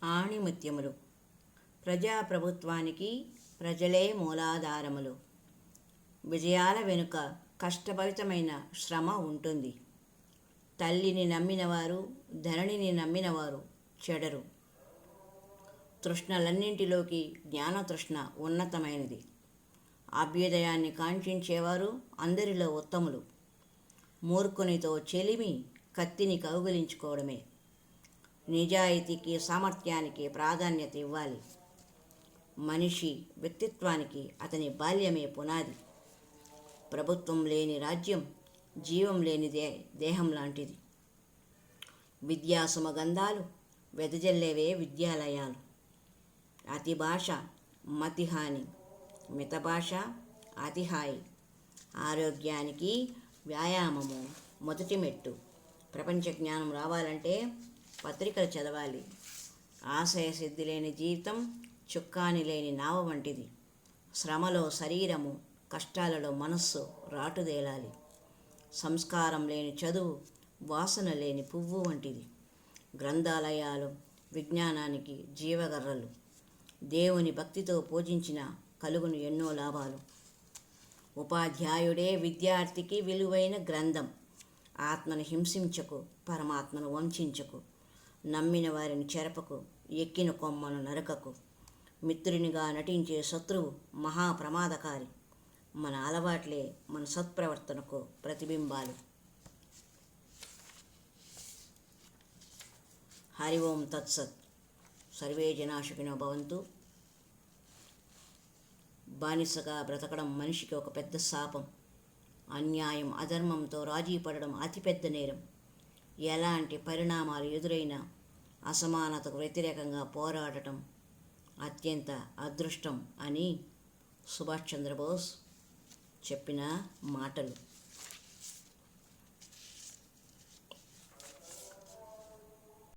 ఆణిముత్యములు. ప్రజాప్రభుత్వానికి ప్రజలే మూలాధారములు. విజయాల వెనుక కష్టభరితమైన శ్రమ ఉంటుంది. తల్లిని నమ్మినవారు, ధరణిని నమ్మినవారు చెడరు. తృష్ణలన్నింటిలోకి జ్ఞానతృష్ణ ఉన్నతమైనది. అభ్యుదయాన్ని కాంక్షించేవారు అందరిలో ఉత్తములు. మూర్ఖునితో చెలిమి కత్తిని కౌగిలించుకోవడమే. నిజాయితీకి, సామర్థ్యానికి ప్రాధాన్యత ఇవ్వాలి. మనిషి వ్యక్తిత్వానికి అతని బాల్యమే పునాది. ప్రభుత్వం లేని రాజ్యం జీవం లేని దేహం లాంటిది. విద్యా సుమగంధాలు వెదజల్లేవే విద్యాలయాలు. అతి భాష మతిహాని, మిత భాష అతిహాయి. ఆరోగ్యానికి వ్యాయామము మొదటి మెట్టు. ప్రపంచ జ్ఞానం రావాలంటే పత్రికలు చదవాలి. ఆశయ సిద్ధి లేని జీవితం చుక్కాని లేని నావ వంటిది. శ్రమలో శరీరము, కష్టాలలో మనస్సు రాటుదేలాలి. సంస్కారం లేని చదువు వాసన లేని పువ్వు వంటిది. గ్రంథాలయాలు విజ్ఞానానికి జీవగర్రలు. దేవుని భక్తితో పూజించిన కలుగును ఎన్నో లాభాలు. ఉపాధ్యాయుడే విద్యార్థికి విలువైన గ్రంథం. ఆత్మను హింసించకు, పరమాత్మను వంచించకు. నమ్మిన వారిని చెరపకు, ఎక్కిన కొమ్మను నరకకు. మిత్రునిగా నటించే శత్రువు మహాప్రమాదకారి. మన అలవాట్లే మన సత్ప్రవర్తనకు ప్రతిబింబాలు. హరి ఓం తత్సత్. సర్వే జనా సుఖినో భవంతు. బానిసగా బ్రతకడం మనిషికి ఒక పెద్ద శాపం. అన్యాయం, అధర్మంతో రాజీ పడడం అతిపెద్ద నేరం. ఎలాంటి పరిణామాలు ఎదురైనా అసమానతకు వ్యతిరేకంగా పోరాడటం అత్యంత అదృష్టం అని సుభాష్ చంద్రబోస్ చెప్పిన మాటలు.